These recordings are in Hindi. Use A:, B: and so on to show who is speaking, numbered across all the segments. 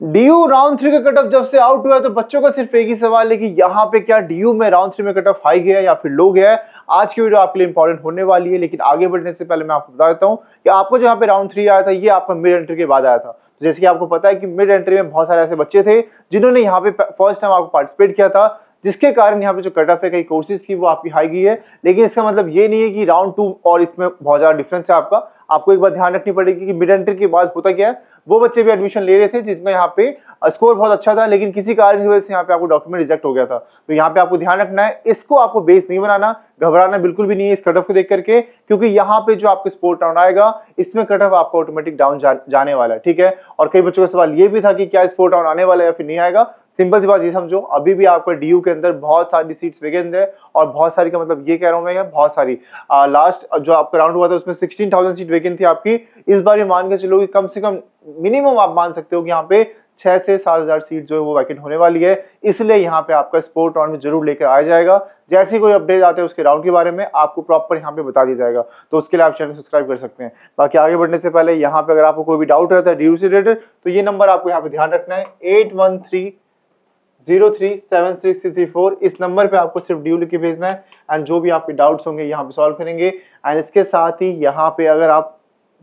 A: डीयू राउंड 3 का कट ऑफ जब से आउट हुआ है तो बच्चों का सिर्फ एक ही सवाल है कि यहाँ पे क्या डीयू में राउंड 3 में कट ऑफ हाई गया है या फिर लो गया है। आज की वीडियो आपके लिए इंपॉर्टेंट होने वाली है, लेकिन आगे बढ़ने से पहले मैं आपको बता देता हूँ कि आपको जो यहाँ पे राउंड 3 आया था ये आपका मिड एंट्री के बाद आया था। तो जैसे कि आपको पता है कि मिड एंट्री में बहुत सारे ऐसे बच्चे थे जिन्होंने यहाँ पे फर्स्ट टाइम आपको पार्टिसिपेट किया था, जिसके कारण यहाँ पे जो कट ऑफ है कई कोर्सेज की वो आपकी हाई गई है। लेकिन इसका मतलब ये नहीं है कि राउंड 2 और इसमें बहुत ज्यादा डिफरेंस है आपका। आपको एक बात ध्यान रखनी पड़ेगी कि मिड एंट्री के बाद होता क्या है, वो बच्चे भी एडमिशन ले रहे थे जिनका यहाँ पे स्कोर बहुत अच्छा था, लेकिन किसी कारण की वजह से यहाँ पे आपको डॉक्यूमेंट रिजेक्ट हो गया था। तो यहाँ पे आपको ध्यान रखना है, इसको आपको बेस नहीं बनाना, घबराना बिल्कुल भी नहीं है इस कट ऑफ को देख करके, क्योंकि यहाँ पे जो आपके स्पोर्ट राउंड आएगा इसमें कट ऑफ आपका ऑटोमेटिक डाउन जाने वाला है, ठीक है। और कई बच्चों का सवाल ये भी था कि क्या स्पोर्ट राउंड आने वाला है या फिर नहीं आएगा। सिंपल सी बात ये समझो, अभी भी आपका डीयू के अंदर बहुत सारी सीट्स वैकेंट है, और बहुत सारी का मतलब ये कह रहा हूं मैं, बहुत सारी। लास्ट जो आपका राउंड हुआ था उसमें 16,000 सीट वैकेंट थी आपकी। इस बार ये मान के चलो कि कम से कम मिनिमम आप मान सकते हो कि यहाँ पे 6 से 7,000 सीट जो है वो वैकेंट होने वाली है। इसलिए यहाँ पे आपका स्पोर्ट राउंड में जरूर लेकर आया जाएगा। जैसे कोई अपडेट आते हैं उसके राउंड के बारे में आपको प्रॉपर यहाँ पे बता दिया जाएगा, तो उसके लिए आप चैनल सब्सक्राइब कर सकते हैं। बाकी आगे बढ़ने से पहले यहाँ पे अगर आपको कोई भी डाउट रहता है डीयू से रिलेटेड, तो ये नंबर आपको यहाँ पे ध्यान रखना है 8130376334। इस नंबर पे आपको सिर्फ डीयू लिख के भेजना है, एंड जो भी आपके डाउट्स होंगे यहाँ पे सॉल्व करेंगे। एंड इसके साथ ही यहाँ पे अगर आप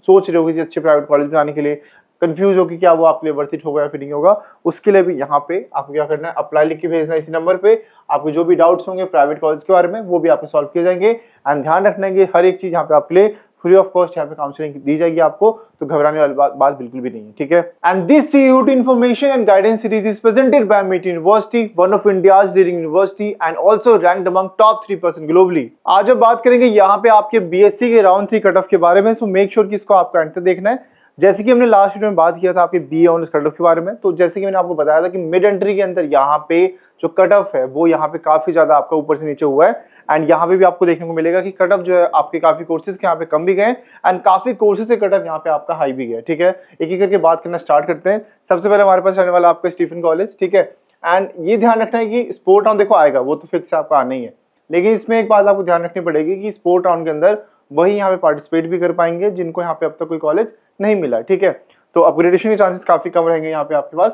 A: सोच रहे हो किसी अच्छे प्राइवेट कॉलेज में आने के लिए, कंफ्यूज हो कि क्या वो आपके लिए वर्थ इट होगा या फिर नहीं होगा, उसके लिए भी यहाँ पे आपको क्या करना है, अप्लाई लिख के भेजना है इसी नंबर पे। आपके जो भी डाउट्स होंगे प्राइवेट कॉलेज के बारे में वो भी आपको सॉल्व किए जाएंगे। एंड ध्यान रखना है कि हर एक चीज यहाँ पे आपके लिए फ्री ऑफ कॉस्ट यहाँ पे काउंसलिंग दी जाएगी आपको, तो घबराने वाली बात बिल्कुल भी नहीं है, ठीक है। And this CUET information and guidance series is presented by MIT university, one of India's leading university and also ranked among top 3% globally. आज अब बात करेंगे यहाँ पे आपके BSc के राउंड 3 कट ऑफ के बारे में, सो मेक श्योर कि इसको आपको एंड तक देखना है। जैसे कि हमने लास्ट वीडियो में बात किया था आपके BA ऑनर्स कट ऑफ के बारे में, तो जैसे कि मैंने आपको बताया था कि मिड एंट्री के अंदर यहाँ पे जो कट ऑफ है वो यहाँ पे काफी ज्यादा आपका ऊपर से नीचे हुआ है। एंड यहाँ पे भी आपको देखने को मिलेगा कि कट ऑफ जो है आपके काफी कोर्सेज के यहाँ पे कम भी गए, एंड काफी कोर्सेज से कट ऑफ यहाँ पे आपका हाई भी गया, ठीक है। एक एक करके बात करना स्टार्ट करते हैं। सबसे पहले हमारे पास रहने वाला आपका स्टीफन कॉलेज, ठीक है। एंड ये ध्यान रखना है कि स्पोर्ट राउंड देखो आएगा, वो तो फिक्स आपका आना ही है, लेकिन इसमें एक बात आपको ध्यान रखनी पड़ेगी कि स्पोर्ट राउंड के अंदर वही यहाँ पे पार्टिसिपेट भी कर पाएंगे जिनको यहाँ पे अब तक कोई कॉलेज नहीं मिला, ठीक है। तो अपग्रेडेशन के चांसेस काफी कम रहेंगे यहाँ पे आपके पास।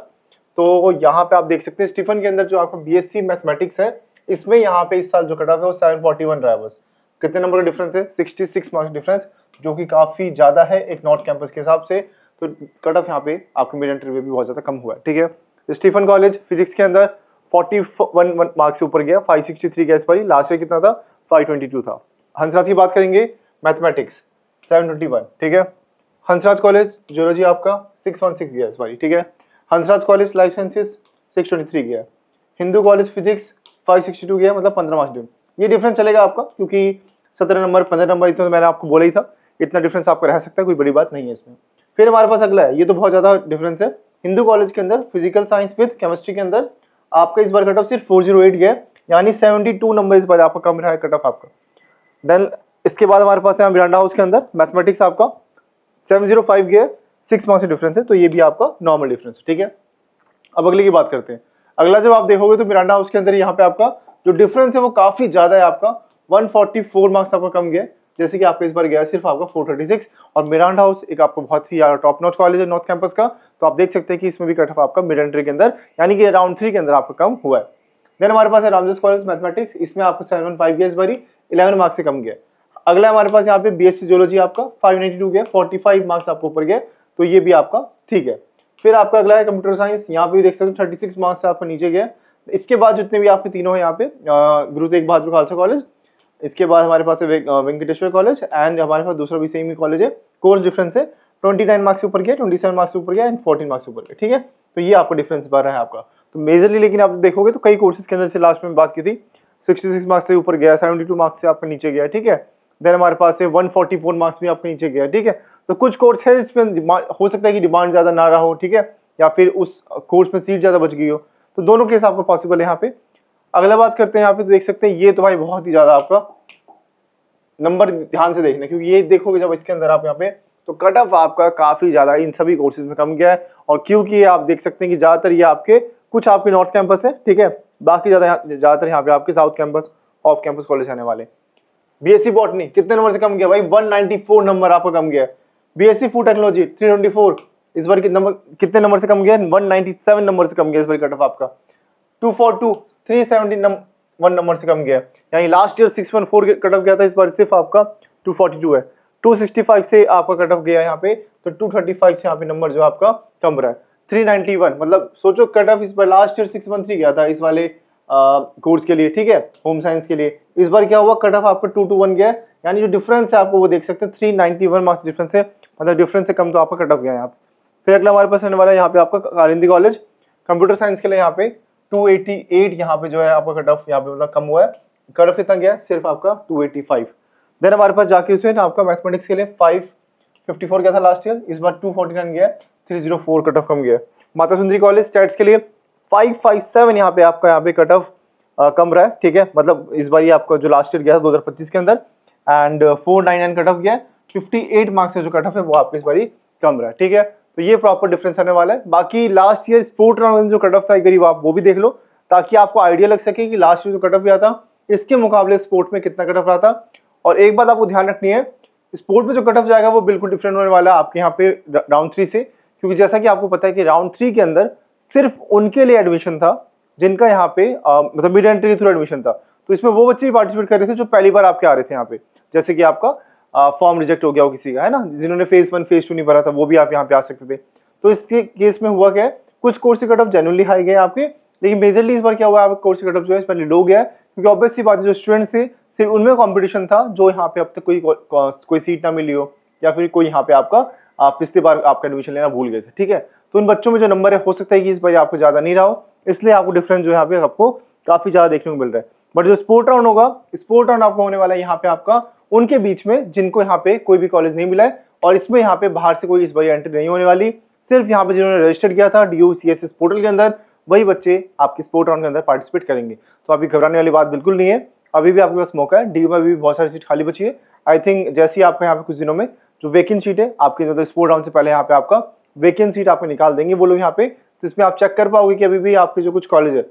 A: तो यहाँ पे आप देख सकते हैं स्टीफन के अंदर जो आपका BSc मैथमेटिक्स है, इसमें यहाँ पे इस साल जो कट ऑफ है वो 741 रहा है बस। कितने नंबर का डिफरेंस है? 66 मार्क्स डिफरेंस, जो कि काफी ज्यादा है एक नॉर्थ कैंपस के हिसाब से। तो कट ऑफ यहाँ पे आपके मिड एंट्री में भी बहुत ज्यादा कम हुआ है, ठीक है। स्टीफन कॉलेज फिजिक्स के अंदर 41 मार्क्स से ऊपर गया, 563 गया इस बार। लास्ट ईयर कितना था? 522 था। हंसराज की बात करेंगे, मैथमेटिक्स 721, ठीक है। हंसराज कॉलेज जियोलॉजी आपका 616 गया इस बार, ठीक है। हंसराज कॉलेज लाइफ साइंसेस 623 गया। हिंदू कॉलेज फिजिक्स 562 गया, मतलब 15 मार्क्स डिफरेंस। ये डिफरेंस चलेगा आपका, क्योंकि 17 नंबर 15 नंबर इतना तो मैंने आपको बोला ही था, इतना डिफरेंस आपका रह सकता है, कोई बड़ी बात नहीं है इसमें। फिर हमारे पास अगला है, ये तो बहुत ज्यादा डिफरेंस है। हिंदू कॉलेज के अंदर फिजिकल साइंस विद केमिस्ट्री के अंदर आपका इस बार कट ऑफ सिर्फ 408 गया, यानी 72 नंबर इस बार आपका कम रहा है कट ऑफ आपका। देन इसके बाद हमारे पास है मिरांडा हाउस के अंदर मैथमेटिक्स आपका 705 गया, 6 मार्क्स डिफरेंस है, तो ये भी आपका नॉर्मल डिफरेंस है, ठीक है। अब अगले की बात करते हैं। अगला जब आप देखोगे तो मिरांडा हाउस के अंदर यहाँ पे आपका जो डिफरेंस है वो काफी ज्यादा है आपका, 144 मार्क्स आपका कम गया, जैसे कि आपका इस बार गया सिर्फ आपका 436। और मिरांडा हाउस एक आपको बहुत ही टॉप नॉच कॉलेज है नॉर्थ कैंपस का, तो आप देख सकते हैं कि इसमें भी कट ऑफ आपका मिड एंट्री के अंदर यानी कि राउंड 3 के अंदर आपका कम हुआ है। देन हमारे पास है रामजस कॉलेज मैथमेटिक्स, इसमें आपका 715 गया इस बारी, 11 मार्क्स से कम गया। अगला हमारे पास यहाँ पे BSc जियोलॉजी आपका 592 गया, 45 मार्क्स आपको ऊपर गया, तो ये भी आपका ठीक है। फिर आपका अगला है कंप्यूटर साइंस, यहाँ पे भी देख सकते हैं 36 मार्क्स से आपका नीचे गया। इसके बाद जितने भी आपके तीनों है यहाँ पे गुरु तेग बहादुर खालसा कॉलेज, इसके बाद हमारे पास है वेंकटेश्वर कॉलेज, एंड हमारे पास दूसरा भी सेम ही कॉलेज है। कोर्स डिफरेंस है 29 मार्क्स ऊपर गया, 27 मार्क्स ऊपर गया, एंड 14 मार्क्स ऊपर गया, ठीक है। तो ये आपका डिफरेंस बढ़ रहा है आपका। तो मेजरली लेकिन आप देखोगे तो कई कोर्सेज के अंदर से लास्ट में बात की थी 66 मार्क्स से ऊपर गया, 72 मार्क्स से आपका नीचे गया, ठीक है। देन हमारे पास है 144 मार्क्स भी आपके नीचे गया, ठीक है। तो कुछ कोर्स है जिसमें हो सकता है कि डिमांड ज्यादा ना रहा हो, ठीक है, या फिर उस कोर्स में सीट ज्यादा बच गई हो, तो दोनों केस आपको पॉसिबल है यहाँ पे। अगला बात करते हैं यहाँ पे, तो देख सकते हैं ये तो भाई बहुत ही ज्यादा आपका नंबर ध्यान से देखना, क्योंकि ये देखोगे जब इसके अंदर आप यहाँ पे, तो कट ऑफ आपका काफी ज्यादा इन सभी कोर्सेज में कम गया है। और क्योंकि आप देख सकते हैं कि ज्यादातर ये आपके कुछ आपके नॉर्थ कैंपस है, ठीक है, बाकी ज्यादातर यहाँ पे आपके south campus off campus college आने वाले। BSc बॉटनी कितने नंबर से कम गया भाई? 194 नंबर आपका कम गया। BSc फूड टेक्नोलॉजी 324, इस बार कितने नंबर से कम गया? 197 नंबर से कम गया इस बार कट ऑफ आपका। 242 371 नंबर से कम गया, यानी लास्ट ईयर 614 कट ऑफ गया था, इस बार सिर्फ आपका 242 है। 265 से आपका कट ऑफ गया यहाँ पे, तो 235 से यहाँ पे नंबर जो आपका कम रहा है। 391 मतलब सोचो कट ऑफ इस बार लास्ट ईयर 613 गया था इस वाले कोर्स के लिए, ठीक है, होम साइंस के लिए। इस बार क्या हुआ, कट ऑफ आपका 221 गया, यानी जो डिफरेंस है आपको वो देख सकते हैं, 391 मार्क्स डिफरेंस है, मतलब डिफरेंस से कम तो आपका कट ऑफ गया यहाँ पे। फिर अगला हमारे पास रहने वाला है यहाँ पे आपका कालिंदी कॉलेज कंप्यूटर साइंस के लिए, यहाँ पे 288 यहाँ पे जो है आपका कट ऑफ यहाँ पे मतलब कम हुआ है। कट ऑफ कितना गया? सिर्फ आपका 285। देन हमारे पास जाके उसमें ना आपका मैथमेटिक्स के लिए 554 गया था लास्ट ईयर, इस बार 249 गया, 304 कट ऑफ कम गया। माता सुंदरी कॉलेज स्टैट्स के लिए 557 यहाँ पे आपका यहाँ पे कट ऑफ कम रहा है, ठीक है, मतलब इस बार ये आपका जो लास्ट ईयर गया था 2025 के अंदर, एंड 499 कट ऑफ गया, 58 मार्क्स का जो कट ऑफ है वो आपके इस बार कम रहा है, ठीक है। तो ये प्रॉपर डिफरेंस आने वाला है। बाकी लास्ट ईयर स्पोर्ट राउंड जो कट ऑफ था करीब, आप वो भी देख लो ताकि आपको आइडिया लग सके कि लास्ट ईयर जो कट ऑफ गया था इसके मुकाबले स्पोर्ट में कितना कट ऑफ रहा था। और एक बात आपको ध्यान रखनी है, स्पोर्ट में जो कट ऑफ जाएगा वो बिल्कुल डिफरेंट होने वाला है आपके यहाँ पे राउंड 3 से, क्योंकि जैसा कि आपको पता है कि राउंड 3 के अंदर सिर्फ उनके लिए एडमिशन था जिनका यहाँ पे मतलब मिड एंट्री के थ्रू एडमिशन था। तो इसमें वो बच्चे भी पार्टिसिपेट कर रहे थे जो पहली बार आपके आ रहे थे यहाँ पे, जैसे कि आपका फॉर्म रिजेक्ट हो गया हो किसी का, है ना, जिन्होंने फेज 1 फेज 2 नहीं भरा था वो भी आप यहाँ पे आ सकते थे। तो इसके केस में हुआ क्या है, कुछ कोर्स के कट ऑफ जेन्युइनली हाई गए आपके, लेकिन मेजरली इस बार क्या हुआ है, कोर्स के कट ऑफ जो है इस बार लो गया है, क्योंकि ऑब्वियस सी बात है जो स्टूडेंट्स थे सिर्फ उनमें कंपटीशन था जो यहाँ पे अब तक कोई सीट ना मिली हो, या फिर कोई यहाँ पे आपका पिछली बार आपका एडमिशन लेना भूल गए थे, ठीक है। तो इन बच्चों में जो नंबर है हो सकता है कि इस बार आपको ज्यादा नहीं रहा हो, इसलिए आपको डिफरेंस जो यहाँ पे आपको काफी ज्यादा देखने को मिल रहा है। बट जो स्पोर्ट राउंड होगा, स्पोर्ट राउंड आपको होने वाला है यहाँ पे आपका उनके बीच में जिनको यहाँ पे कोई भी कॉलेज नहीं मिला है, और इसमें यहाँ पे बाहर से कोई इस बार एंट्री नहीं होने वाली, सिर्फ यहाँ पे जिन्होंने रजिस्टर किया था DU-CSS पोर्टल के अंदर वही बच्चे आपके स्पोर्ट राउंड के अंदर पार्टिसिपेट करेंगे। तो अभी घबराने वाली बात बिल्कुल नहीं है, अभी भी आपके पास मौका है। DU में भी बहुत सारी सीट खाली बची है। आई थिंक जैसे ही आपको यहाँ पे कुछ दिनों में जो वैकेंट सीट है आपके जो स्पोर्ट राउंड से पहले यहाँ पे आपका वैकेंट सीट आपको निकाल देंगे वो लोग यहाँ पे, तो इसमें आप चेक कर पाओगे कि अभी भी आपके जो कुछ कॉलेज है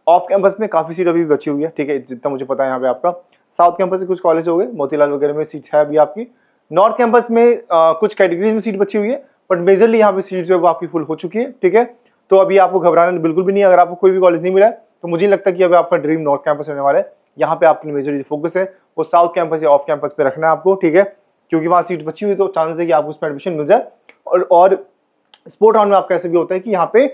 A: ऑफ कैंपस में काफी सीट अभी भी बची हुई है, ठीक है, जितना मुझे पता है। यहाँ पे आपका साउथ कैंपस से कुछ कॉलेज हो गए, मोतीलाल वगैरह में सीट है अभी आपकी। नॉर्थ कैंपस में कुछ कैटेगरीज में सीट बची हुई है, बट मेजरली यहाँ पे सीट जो है वो आपकी फुल हो चुकी है, ठीक है। तो अभी आपको घबराना बिल्कुल भी नहीं है। अगर आपको कोई भी कॉलेज नहीं मिला है तो मुझे नहीं लगता कि अभी आपका ड्रीम नॉर्थ कैंपस होने वाला है। यहाँ पे आपकी मेजरली फोकस है वो साउथ कैंपस या ऑफ कैंपस पे रखना है आपको, ठीक है, क्योंकि वहाँ सीट बची हुई तो चांस है कि आपको उसमें एडमिशन मिल जाए। और स्पोर्ट राउंड में आपका ऐसे भी होता है कि यहाँ पे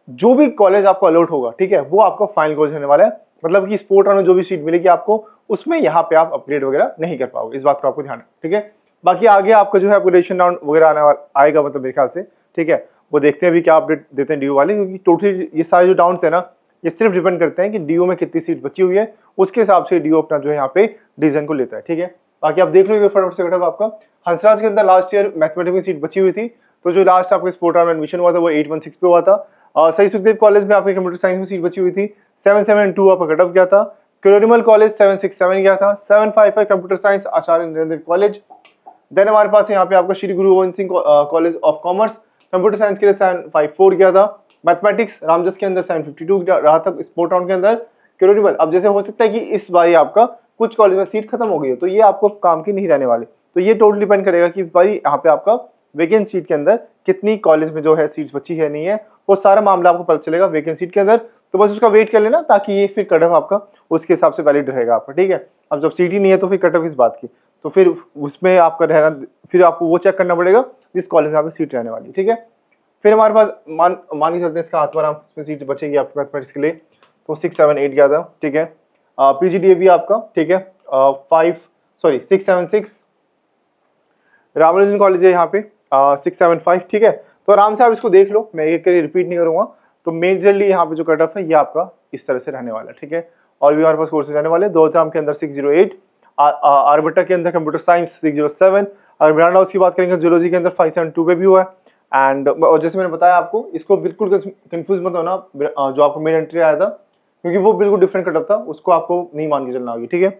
A: जो भी कॉलेज आपको अलॉट होगा, ठीक है, वो आपका फाइनल कॉलेज होने वाला है, मतलब कि स्पोर्ट राउंड में जो भी सीट मिलेगी आपको उसमें यहाँ पे आप अपग्रेड वगैरह नहीं कर पाओगे, इस बात का आपको ध्यान है, ठीक है। बाकी आगे आपका जो है अपग्रेडेशन राउंड वगैरह आएगा मतलब मेरे ख्याल से, ठीक है, वो देखते हैं अभी क्या अपडेट देते हैं DU वाले, क्योंकि टोटली ये सारे जो डाउन्स है ना ये सिर्फ डिपेंड करते हैं कि DU में कितनी सीट बची हुई है, उसके हिसाब से DU अपना जो है यहाँ पे डिसीजन को लेता है, ठीक है। बाकी आप देख लो फटाफट से आपका हंसराज के अंदर लास्ट ईयर मैथमेटिक्स में सीट बची हुई थी, तो जो लास्ट आपके स्पोर्ट राउंड में एडमिशन हुआ था वो 816 पे हुआ था। सही सुखदेव कॉलेज में आपके कंप्यूटर साइंस में सीट बची हुई थी, 772 आपका कट ऑफ गया था। क्लोरिमल कॉलेज 767 गया था, 755 कंप्यूटर साइंस आचार्य नरेंद्र कॉलेज। देन हमारे पास यहाँ पे आपका श्री गुरु Govind Singh college of commerce computer science के लिए 754 गया था। मैथमेटिक्स रामजस के अंदर 752 रहा था स्पोर्ट राउंड के अंदर। क्लोरिमल अब जैसे हो सकता है कि इस बार आपका कुछ कॉलेज में सीट खत्म हो गई है तो ये आपको काम की नहीं रहने वाली, तो ये टोटल डिपेंड करेगा कि इस बार यहाँ पे आपका वैकेंट सीट के अंदर कितनी कॉलेज में जो है सीट्स बची है नहीं है, वो सारा मामला आपको पता चलेगा वैकेंट सीट के अंदर। तो बस उसका वेट कर लेना ताकि ये फिर कट ऑफ आपका उसके हिसाब से वैलिड रहेगा आपका, ठीक है। अब जब सीट ही नहीं है तो फिर कट ऑफ इस बात की, तो फिर उसमें आपका रहना, फिर आपको वो चेक करना पड़ेगा जिस कॉलेज में आपकी सीट रहने वाली, ठीक है। फिर हमारे पास मान के चलते हैं इसका हाथ पर इसमें सीट बचेगी आपके मैथमेटिक्स के लिए, तो 678 गया था, ठीक है। PGDAB आपका, ठीक है, 676। रामराजन कॉलेज है यहाँ पे 675, ठीक है। तो आराम से आप इसको देख लो, मैं एक रिपीट नहीं करूंगा। तो मेजरली यहाँ पे जो कट ऑफ है ये आपका इस तरह से रहने वाला है, ठीक है। और भी हमारे पास कोर्सेज रहने वाले, दौलतराम के अंदर 608, आरबट्टा के अंदर कंप्यूटर साइंस 607, अगर ब्रांड हाउस की बात करेंगे जूलॉजी के अंदर 572 पे भी हुआ है। एंड जैसे मैंने बताया आपको, इसको बिल्कुल कंफ्यूज मत होना जो आपको मेन एंट्री आया था, क्योंकि वो बिल्कुल डिफरेंट कट ऑफ था, उसको आपको नहीं मान के चलना होगी, ठीक है।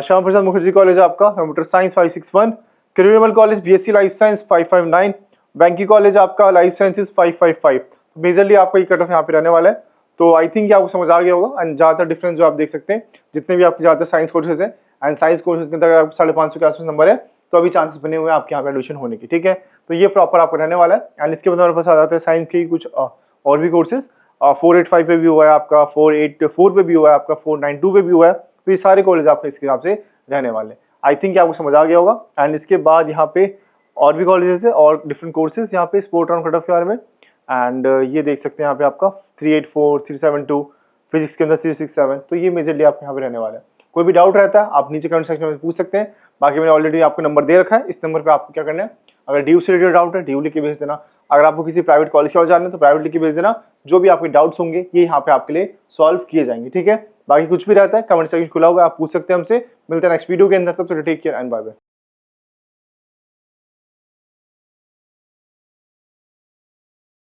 A: श्यामा प्रसाद मुखर्जी कॉलेज आपका कंप्यूटर साइंस 561, क्रिमिनल कॉलेज BSc लाइफ साइंस 559, बैंकी कॉलेज आपका लाइफ साइंसेज 555। मेजरली आपका ये कट ऑफ यहाँ पे रहने वाला है। तो आई थिंक आपको समझ आ गया होगा। एंड ज़्यादातर डिफरेंस जो आप देख सकते हैं, जितने भी आपके ज़्यादातर साइंस कोर्सेज हैं, एंड साइंस कोर्सेज के अंदर आपको 550 के आसपास नंबर है, तो अभी चांसेस बने हुए हैं आपके यहाँ पे एडमिशन होने की, ठीक है। तो ये प्रॉपर आपको रहने वाला है। एंड इसके बाद हमारे पास आ जाते हैं साइंस के कुछ और भी कोर्सेज। 485 पे भी हुआ है आपका, 484 पे भी हुआ है आपका, 492 पे भी हुआ है। तो ये सारे कॉलेज आपके इसके हिसाब से रहने वाले। आई थिंक आपको समझ आ गया होगा। एंड इसके बाद यहाँ पे और भी कॉलेजेस है और डिफरेंट कोर्सेज यहाँ पे स्पोर्ट राउंड कट ऑफ के बारे में। एंड ये देख सकते हैं यहाँ पे आपका 384, 372, फिजिक्स के अंदर 367। तो ये मेजरली आपके यहाँ पे रहने वाला है। कोई भी डाउट रहता है आप नीचे कमेंट सेक्शन में पूछ सकते हैं। बाकी मैंने ऑलरेडी आपको नंबर दे रखा है, इस नंबर पे आपको क्या करना है, अगर ड्यू से रिलेटेड डाउट है ड्यू लिख के भेज देना। अगर आपको किसी प्राइवेट कॉलेज की ओर जाना है तो प्राइवेट लिख के भेज देना। जो भी आपके डाउट्स होंगे ये यहाँ पे आपके लिए सॉल्व किए जाएंगे, ठीक है। बाकी कुछ भी रहता है कमेंट सेक्शन खुला हुआ है, आप पूछ सकते हैं हमसे। मिलते हैं नेक्स्ट वीडियो के अंदर, तब तक take care and bye bye.